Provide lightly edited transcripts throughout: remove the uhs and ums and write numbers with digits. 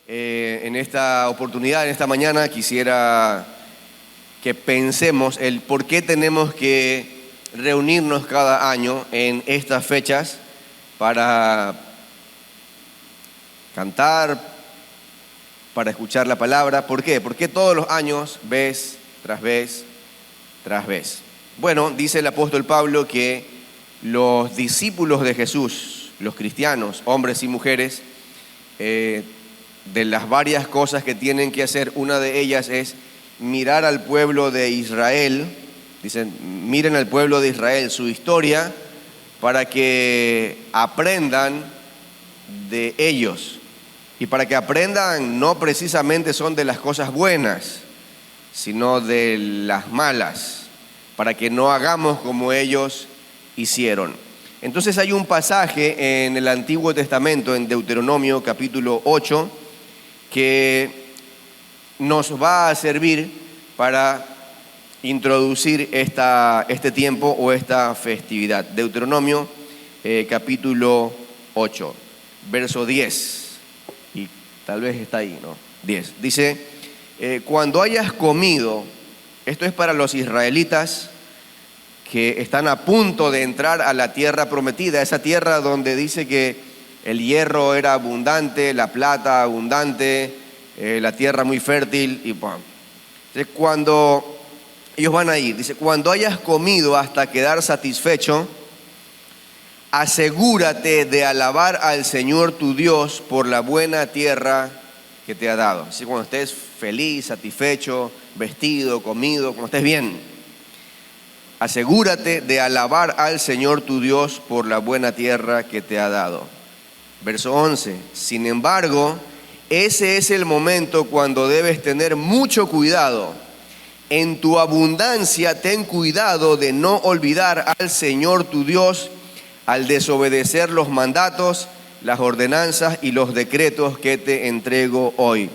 En esta oportunidad, en esta mañana, quisiera que pensemos el por qué tenemos que reunirnos cada año en estas fechas para cantar, para escuchar la palabra. ¿Por qué? ¿Por qué todos los años, vez tras vez tras vez? Bueno, dice el apóstol Pablo que los discípulos de Jesús, los cristianos, hombres y mujeres, de las varias cosas que tienen que hacer, una de ellas es mirar al pueblo de Israel. Dicen, miren al pueblo de Israel, su historia, para que aprendan de ellos. Y para que aprendan no precisamente son de las cosas buenas, sino de las malas, para que no hagamos como ellos hicieron. Entonces hay un pasaje en el Antiguo Testamento, en Deuteronomio capítulo 8, que nos va a servir para introducir este tiempo o esta festividad. Deuteronomio capítulo 8, verso 10, y tal vez está ahí, ¿no? 10. Dice, cuando hayas comido, esto es para los israelitas que están a punto de entrar a la tierra prometida, esa tierra donde dice que el hierro era abundante, la plata abundante, la tierra muy fértil, y ¡pum! Entonces, cuando ellos van a ir, dice, cuando hayas comido hasta quedar satisfecho, asegúrate de alabar al Señor tu Dios por la buena tierra que te ha dado. Así, cuando estés feliz, satisfecho, vestido, comido, cuando estés bien, asegúrate de alabar al Señor tu Dios por la buena tierra que te ha dado. Verso 11, sin embargo, ese es el momento cuando debes tener mucho cuidado. En tu abundancia ten cuidado de no olvidar al Señor tu Dios al desobedecer los mandatos, las ordenanzas y los decretos que te entrego hoy.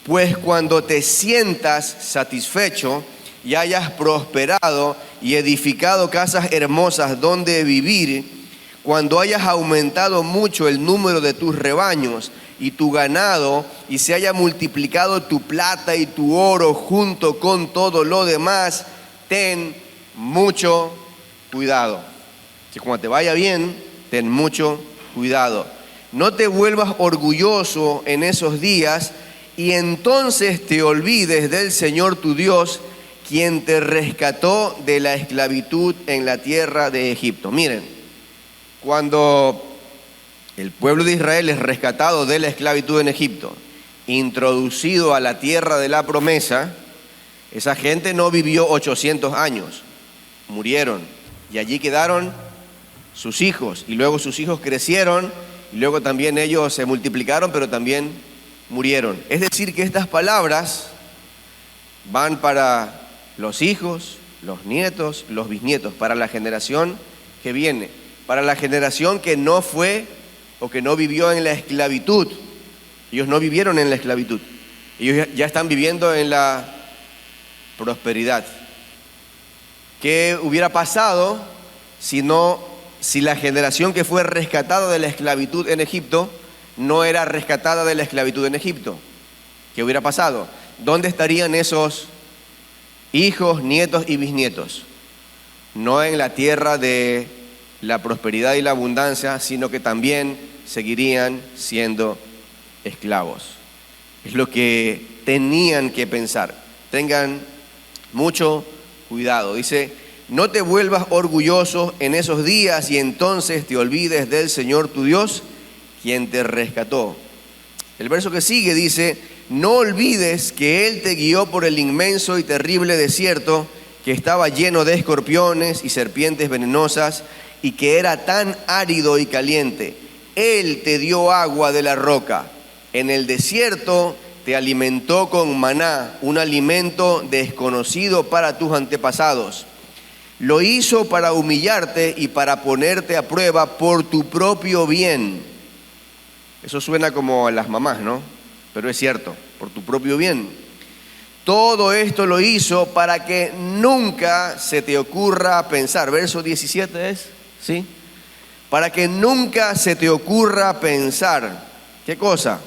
Pues cuando te sientas satisfecho y hayas prosperado y edificado casas hermosas donde vivir, cuando hayas aumentado mucho el número de tus rebaños y tu ganado, y se haya multiplicado tu plata y tu oro junto con todo lo demás, ten mucho cuidado. Si cuando te vaya bien, ten mucho cuidado. No te vuelvas orgulloso en esos días y entonces te olvides del Señor tu Dios, quien te rescató de la esclavitud en la tierra de Egipto. Miren, cuando el pueblo de Israel es rescatado de la esclavitud en Egipto, introducido a la tierra de la promesa, esa gente no vivió 800 años, murieron, y allí quedaron sus hijos, y luego sus hijos crecieron, y luego también ellos se multiplicaron, pero también murieron. Es decir, que estas palabras van para los hijos, los nietos, los bisnietos, para la generación que viene, para la generación que no fue o que no vivió en la esclavitud. Ellos no vivieron en la esclavitud, ellos ya están viviendo en la prosperidad. ¿Qué hubiera pasado si la generación que fue rescatada de la esclavitud en Egipto no era rescatada de la esclavitud en Egipto? ¿Qué hubiera pasado? ¿Dónde estarían esos hijos, nietos y bisnietos? No en la tierra de la prosperidad y la abundancia, sino que también seguirían siendo esclavos. Es lo que tenían que pensar. Tengan mucho cuidado. Dice, no te vuelvas orgulloso en esos días y entonces te olvides del Señor tu Dios, quien te rescató. El verso que sigue dice, no olvides que Él te guió por el inmenso y terrible desierto que estaba lleno de escorpiones y serpientes venenosas y que era tan árido y caliente. Él te dio agua de la roca. En el desierto te alimentó con maná, un alimento desconocido para tus antepasados. Lo hizo para humillarte y para ponerte a prueba por tu propio bien. Eso suena como a las mamás, ¿no? Pero es cierto, por tu propio bien. Todo esto lo hizo para que nunca se te ocurra pensar. Verso 17 es, ¿sí? Para que nunca se te ocurra pensar. ¿Qué cosa?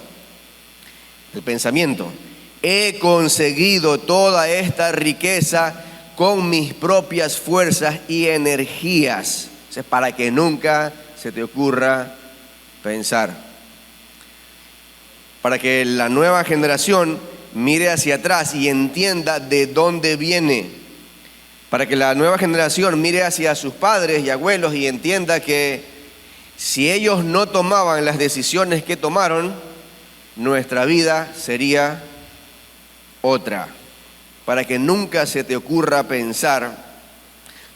el pensamiento. He conseguido toda esta riqueza con mis propias fuerzas y energías. Eso es para que nunca se te ocurra pensar. Para que la nueva generación mire hacia atrás y entienda de dónde viene. Para que la nueva generación mire hacia sus padres y abuelos y entienda que si ellos no tomaban las decisiones que tomaron, nuestra vida sería otra. Para que nunca se te ocurra pensar,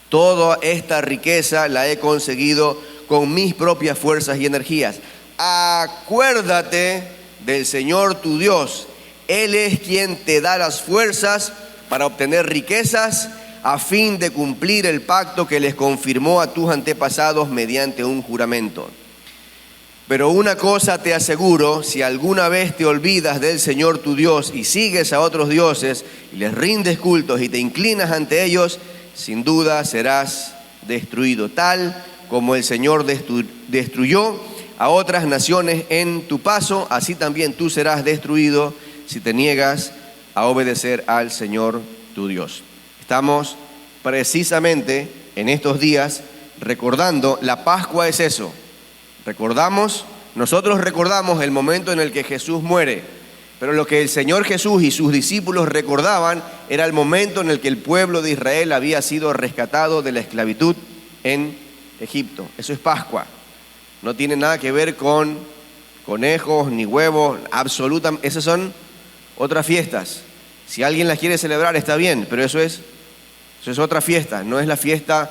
toda esta riqueza la he conseguido con mis propias fuerzas y energías. Acuérdate del Señor tu Dios. Él es quien te da las fuerzas para obtener riquezas a fin de cumplir el pacto que les confirmó a tus antepasados mediante un juramento. Pero una cosa te aseguro, si alguna vez te olvidas del Señor tu Dios y sigues a otros dioses y les rindes cultos y te inclinas ante ellos, sin duda serás destruido, tal como el Señor destruyó a otras naciones en tu paso, así también tú serás destruido si te niegas a obedecer al Señor tu Dios. Estamos precisamente en estos días recordando, la Pascua es eso. Nosotros recordamos el momento en el que Jesús muere, pero lo que el Señor Jesús y sus discípulos recordaban era el momento en el que el pueblo de Israel había sido rescatado de la esclavitud en Egipto. Eso es Pascua. No tiene nada que ver con conejos ni huevos, absolutamente. Esas son otras fiestas. Si alguien las quiere celebrar está bien, pero eso es otra fiesta. No es la fiesta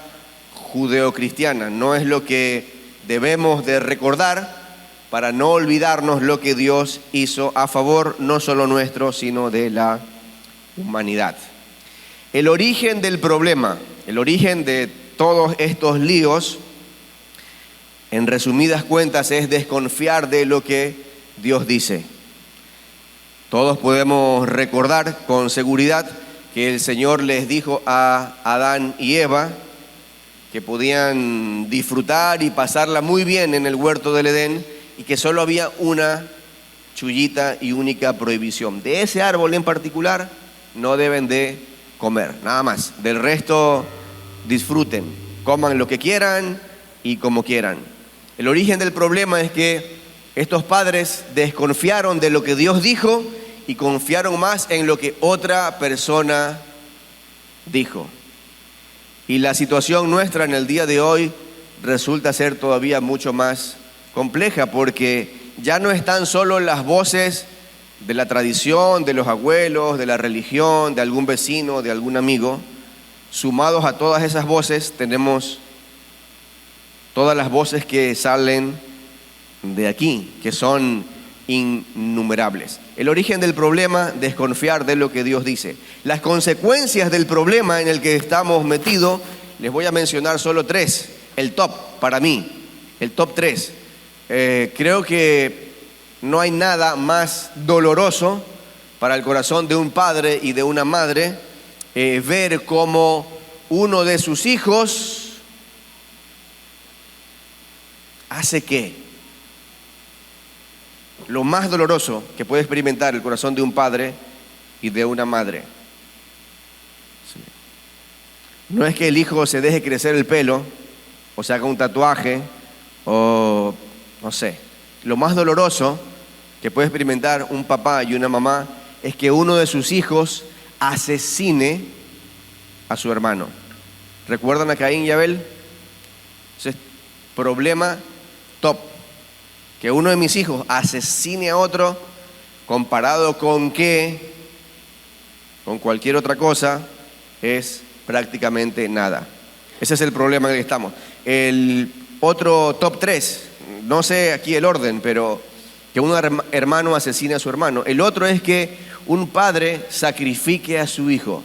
judeocristiana, no es lo que debemos de recordar para no olvidarnos lo que Dios hizo a favor no solo nuestro, sino de la humanidad. El origen del problema, el origen de todos estos líos, en resumidas cuentas, es desconfiar de lo que Dios dice. Todos podemos recordar con seguridad que el Señor les dijo a Adán y Eva que podían disfrutar y pasarla muy bien en el huerto del Edén y que solo había una chullita y única prohibición. De ese árbol en particular no deben de comer, nada más. Del resto disfruten, coman lo que quieran y como quieran. El origen del problema es que estos padres desconfiaron de lo que Dios dijo y confiaron más en lo que otra persona dijo. Y la situación nuestra en el día de hoy resulta ser todavía mucho más compleja, porque ya no están solo las voces de la tradición, de los abuelos, de la religión, de algún vecino, de algún amigo. Sumados a todas esas voces tenemos todas las voces que salen de aquí, que son innumerables. El origen del problema, desconfiar de lo que Dios dice. Las consecuencias del problema en el que estamos metidos, les voy a mencionar solo tres. El top, para mí, el top 3. Creo que no hay nada más doloroso para el corazón de un padre y de una madre ver cómo uno de sus hijos hace qué. Lo más doloroso que puede experimentar el corazón de un padre y de una madre. Sí. No es que el hijo se deje crecer el pelo o se haga un tatuaje o no sé. Lo más doloroso que puede experimentar un papá y una mamá es que uno de sus hijos asesine a su hermano. ¿Recuerdan a Caín y Abel? Ese es problema top. Que uno de mis hijos asesine a otro, comparado con qué, con cualquier otra cosa, es prácticamente nada. Ese es el problema en el que estamos. El otro top 3, no sé aquí el orden, pero que un hermano asesine a su hermano. El otro es que un padre sacrifique a su hijo.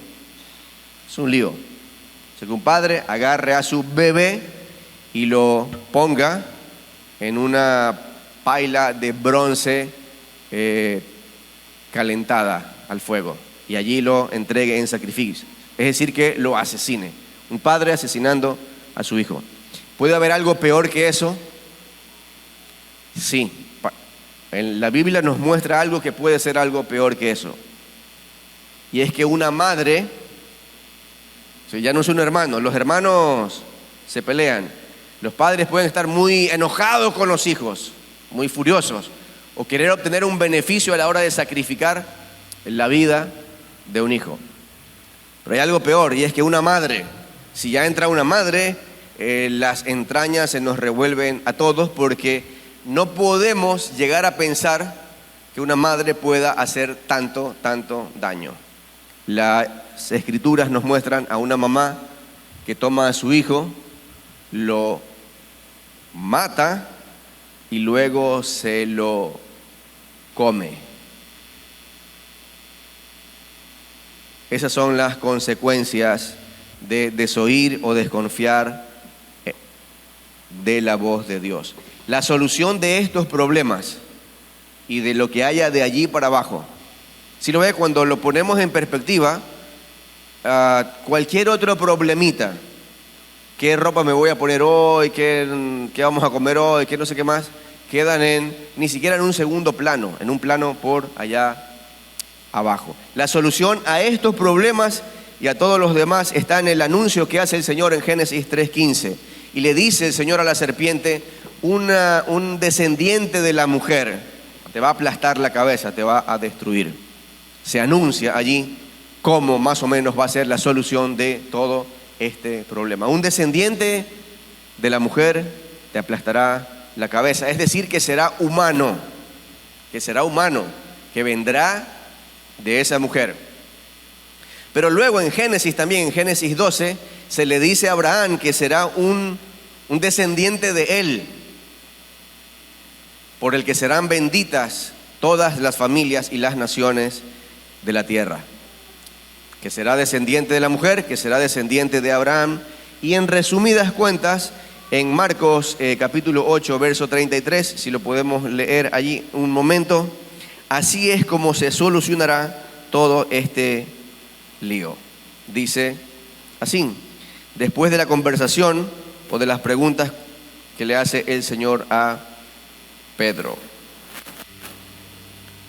Es un lío. O sea, que un padre agarre a su bebé y lo ponga en una paila de bronce calentada al fuego y allí lo entregue en sacrificio. Es decir, que lo asesine. Un padre asesinando a su hijo. ¿Puede haber algo peor que eso? Sí, La Biblia nos muestra algo que puede ser algo peor que eso. Y es que una madre, ya no es un hermano, los hermanos se pelean. Los padres pueden estar muy enojados con los hijos, muy furiosos, o querer obtener un beneficio a la hora de sacrificar la vida de un hijo. Pero hay algo peor, y es que una madre, si ya entra una madre, las entrañas se nos revuelven a todos, porque no podemos llegar a pensar que una madre pueda hacer tanto daño. Las escrituras nos muestran a una mamá que toma a su hijo, lo mata y luego se lo come. Esas son las consecuencias de desoír o desconfiar de la voz de Dios. La solución de estos problemas y de lo que haya de allí para abajo, si lo ve, cuando lo ponemos en perspectiva, cualquier otro problemita, qué ropa me voy a poner hoy, qué vamos a comer hoy, qué no sé qué más, quedan ni siquiera en un segundo plano, en un plano por allá abajo. La solución a estos problemas y a todos los demás está en el anuncio que hace el Señor en Génesis 3:15. Y le dice el Señor a la serpiente: un descendiente de la mujer te va a aplastar la cabeza, te va a destruir. Se anuncia allí cómo más o menos va a ser la solución de todo este problema. Un descendiente de la mujer te aplastará la cabeza, es decir, que será humano, que vendrá de esa mujer. Pero luego en Génesis también, en Génesis 12, se le dice a Abraham que será un descendiente de él, por el que serán benditas todas las familias y las naciones de la tierra. Que será descendiente de la mujer, que será descendiente de Abraham. Y en resumidas cuentas, en Marcos capítulo 8, verso 33, si lo podemos leer allí un momento, así es como se solucionará todo este lío. Dice así: después de la conversación o de las preguntas que le hace el Señor a Pedro.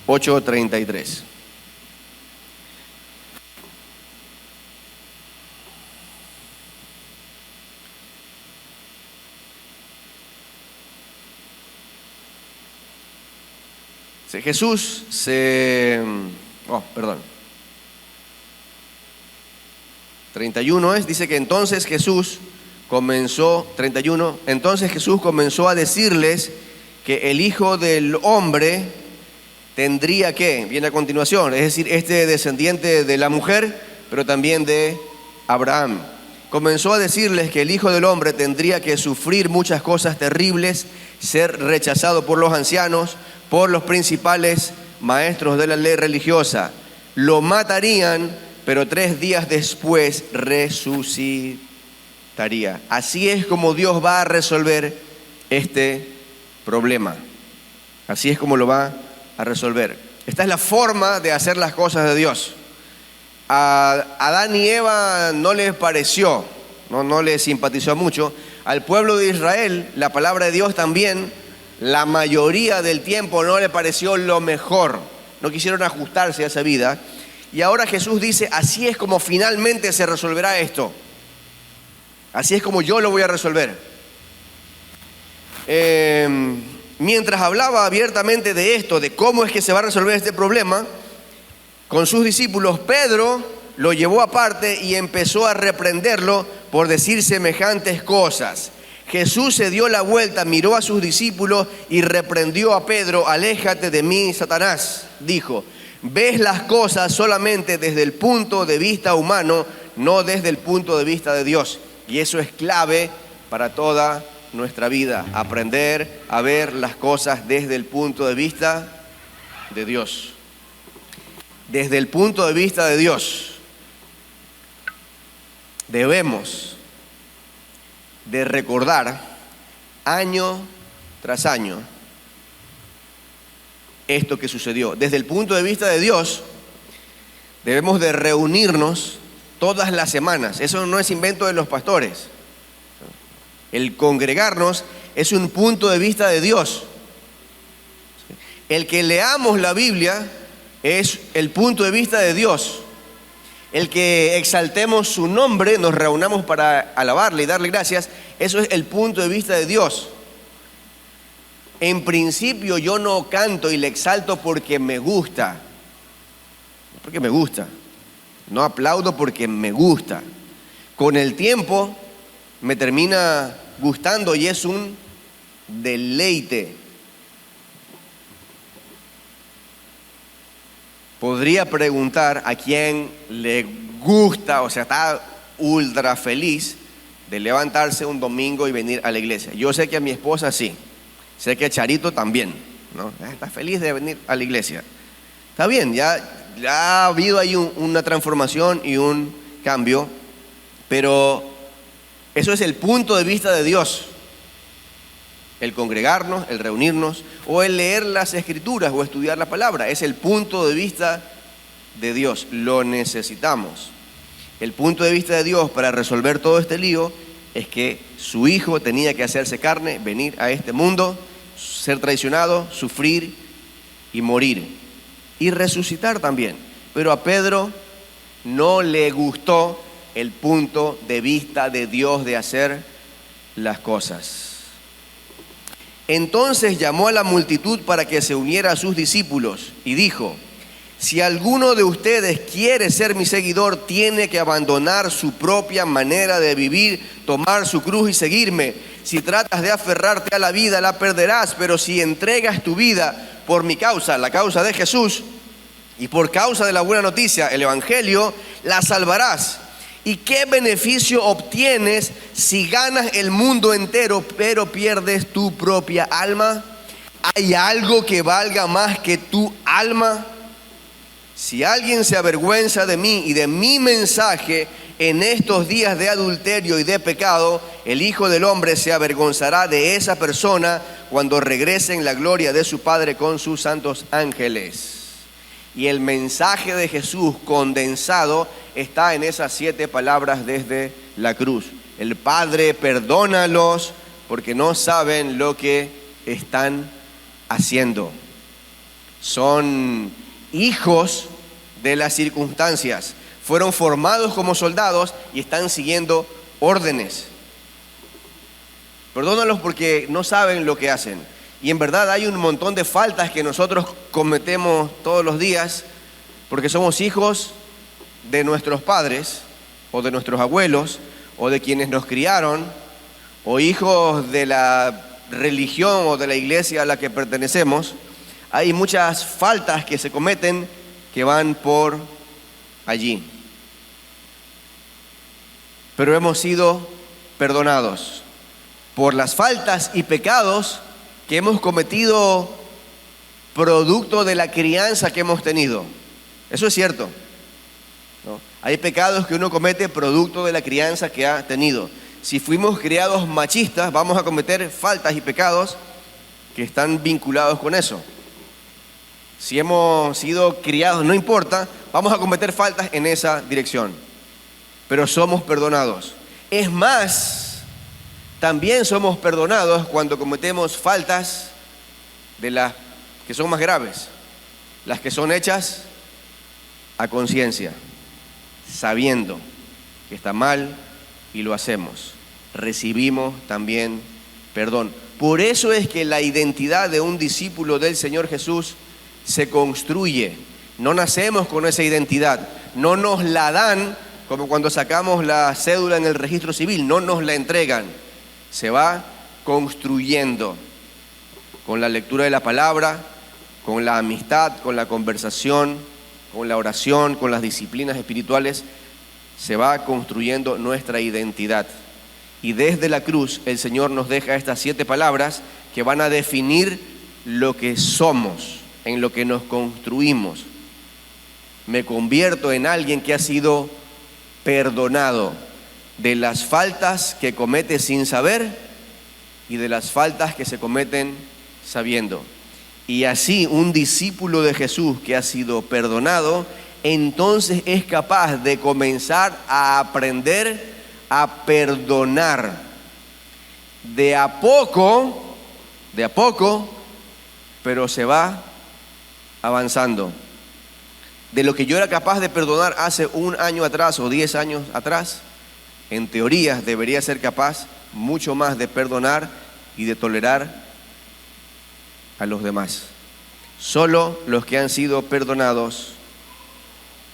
8:33. Jesús se... 31 dice que entonces Jesús comenzó, 31, entonces Jesús comenzó a decirles que el Hijo del Hombre tendría que, viene a continuación, es decir, este descendiente de la mujer, pero también de Abraham. Comenzó a decirles que el Hijo del Hombre tendría que sufrir muchas cosas terribles, ser rechazado por los ancianos, por los principales maestros de la ley religiosa. Lo matarían, pero 3 días después resucitaría. Así es como Dios va a resolver este problema. Así es como lo va a resolver. Esta es la forma de hacer las cosas de Dios. A Adán y Eva no les pareció, no les simpatizó mucho. Al pueblo de Israel, la palabra de Dios también, la mayoría del tiempo no le pareció lo mejor. No quisieron ajustarse a esa vida. Y ahora Jesús dice: así es como finalmente se resolverá esto. Así es como yo lo voy a resolver. Mientras hablaba abiertamente de esto, de cómo es que se va a resolver este problema, con sus discípulos, Pedro lo llevó aparte y empezó a reprenderlo por decir semejantes cosas. Jesús se dio la vuelta, miró a sus discípulos y reprendió a Pedro: aléjate de mí, Satanás, dijo. Ves las cosas solamente desde el punto de vista humano, no desde el punto de vista de Dios. Y eso es clave para toda nuestra vida, aprender a ver las cosas desde el punto de vista de Dios. Desde el punto de vista de Dios, debemos de recordar año tras año esto que sucedió. Desde el punto de vista de Dios, debemos de reunirnos todas las semanas. Eso no es invento de los pastores. El congregarnos es un punto de vista de Dios. El que leamos la Biblia es el punto de vista de Dios. El que exaltemos su nombre, nos reunamos para alabarle y darle gracias, eso es el punto de vista de Dios. En principio yo no canto y le exalto porque me gusta. Porque me gusta. No aplaudo porque me gusta. Con el tiempo me termina gustando y es un deleite. Podría preguntar a quién le gusta, o sea, está ultra feliz de levantarse un domingo y venir a la iglesia. Yo sé que a mi esposa sí, sé que a Charito también, ¿no? Está feliz de venir a la iglesia. Está bien, ya ha habido ahí una transformación y un cambio, pero eso es el punto de vista de Dios. El congregarnos, el reunirnos o el leer las escrituras o estudiar la palabra. Es el punto de vista de Dios. Lo necesitamos. El punto de vista de Dios para resolver todo este lío es que su Hijo tenía que hacerse carne, venir a este mundo, ser traicionado, sufrir y morir. Y resucitar también. Pero a Pedro no le gustó el punto de vista de Dios de hacer las cosas. Entonces llamó a la multitud para que se uniera a sus discípulos y dijo: si alguno de ustedes quiere ser mi seguidor, tiene que abandonar su propia manera de vivir, tomar su cruz y seguirme. Si tratas de aferrarte a la vida, la perderás, pero si entregas tu vida por mi causa, la causa de Jesús, y por causa de la buena noticia, el Evangelio, la salvarás. ¿Y qué beneficio obtienes si ganas el mundo entero, pero pierdes tu propia alma? ¿Hay algo que valga más que tu alma? Si alguien se avergüenza de mí y de mi mensaje en estos días de adulterio y de pecado, el Hijo del Hombre se avergonzará de esa persona cuando regrese en la gloria de su Padre con sus santos ángeles. Y el mensaje de Jesús condensado está en esas 7 palabras desde la cruz. El Padre, perdónalos porque no saben lo que están haciendo. Son hijos de las circunstancias. Fueron formados como soldados y están siguiendo órdenes. Perdónalos porque no saben lo que hacen. Y en verdad hay un montón de faltas que nosotros cometemos todos los días porque somos hijos de nuestros padres o de nuestros abuelos o de quienes nos criaron o hijos de la religión o de la iglesia a la que pertenecemos. Hay muchas faltas que se cometen que van por allí. Pero hemos sido perdonados por las faltas y pecados que hemos cometido producto de la crianza que hemos tenido. Eso es cierto, ¿no? Hay pecados que uno comete producto de la crianza que ha tenido. Si fuimos criados machistas, vamos a cometer faltas y pecados que están vinculados con eso. Si hemos sido criados, no importa, vamos a cometer faltas en esa dirección. Pero somos perdonados. Es más, también somos perdonados cuando cometemos faltas de las que son más graves, las que son hechas a conciencia, sabiendo que está mal y lo hacemos. Recibimos también perdón. Por eso es que la identidad de un discípulo del Señor Jesús se construye. No nacemos con esa identidad, no nos la dan como cuando sacamos la cédula en el registro civil, no nos la entregan. Se va construyendo con la lectura de la palabra, con la amistad, con la conversación, con la oración, con las disciplinas espirituales. Se va construyendo nuestra identidad. Y desde la cruz el Señor nos deja estas 7 palabras que van a definir lo que somos, en lo que nos construimos. Me convierto en alguien que ha sido perdonado de las faltas que comete sin saber y de las faltas que se cometen sabiendo. Y así un discípulo de Jesús que ha sido perdonado, entonces es capaz de comenzar a aprender a perdonar. De a poco, pero se va avanzando. De lo que yo era capaz de perdonar hace 1 año atrás o 10 años atrás, en teoría debería ser capaz mucho más de perdonar y de tolerar a los demás. Solo los que han sido perdonados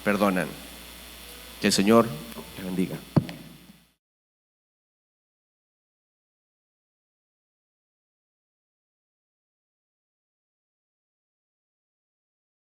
perdonan. Que el Señor les bendiga.